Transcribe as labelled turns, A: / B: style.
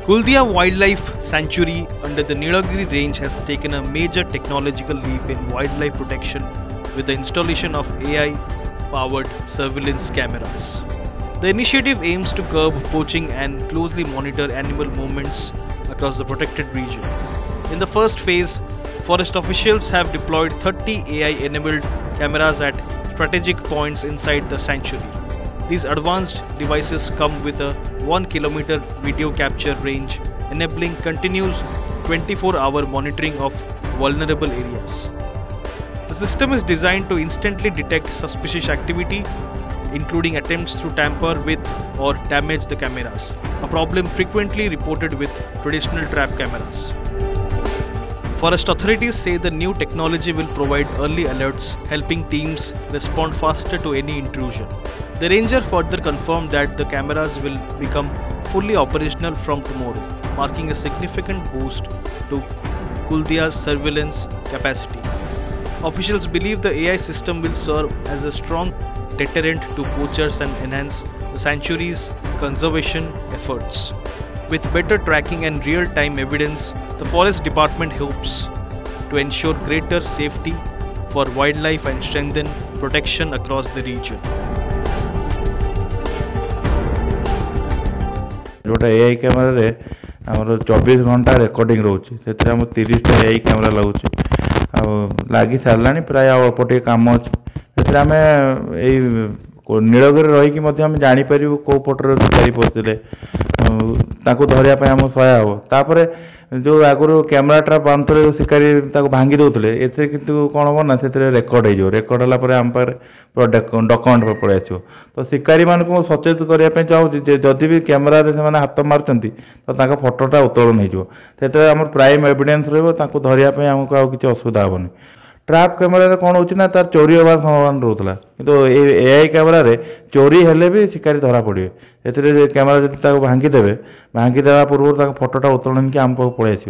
A: Kuldia Wildlife Sanctuary under the Nilagiri range has taken a major technological leap in wildlife protection with the installation of AI-powered surveillance cameras. The initiative aims to curb poaching and closely monitor animal movements across the protected region. In the first phase, forest officials have deployed 30 AI-enabled cameras at strategic points inside the sanctuary. These advanced devices come with a 1 kilometer video capture range, enabling continuous 24-hour monitoring of vulnerable areas. The system is designed to instantly detect suspicious activity, including attempts to tamper with or damage the cameras, a problem frequently reported with traditional trap cameras. Forest authorities say the new technology will provide early alerts, helping teams respond faster to any intrusion. The ranger further confirmed that the cameras will become fully operational from tomorrow, marking a significant boost to Kuldia's surveillance capacity. Officials believe the AI system will serve as a strong deterrent to poachers and enhance the sanctuary's conservation efforts. With better tracking and real-time evidence, the Forest Department hopes to ensure greater safety for wildlife and strengthen protection across the region.
B: जोटा AI camera रे आमर 24 घंटा recording रोचे से 30 AI camera लगुच लगी सारे प्राय अल्पटे कम अच्छे आम नीलगिरी रही जापर कौ पटर शिकारी पशुले धरने आम सहाय हम जो आगुरी कैमेरा ट्राप बांधुले शिकारी भांगी दौले एथे किंतु कौन हम ना से रेकर्ड हो रेकर्ड होगापर आम पाखे डॉक्यूमेंट पड़े आसो तो शिकारी मान सचेत करने चाहूँगी जदि भी कैमेरा से हाथ मार्च तो फटोटा उत्तोलन हो आम प्राइम एविडेंस रहा आमको आउ कि असुविधा हेनी ट्राप कैमेरा कौन होना तार चोरी होवार संभावना रोला किंतु एआई कैमेरा चोरी हेले भी शिकारी धरा पड़े कैमेरा जब भांगीदे भांगीदेवा पूर्व फटोटा उत्तोलन कि आम पाक पलि आस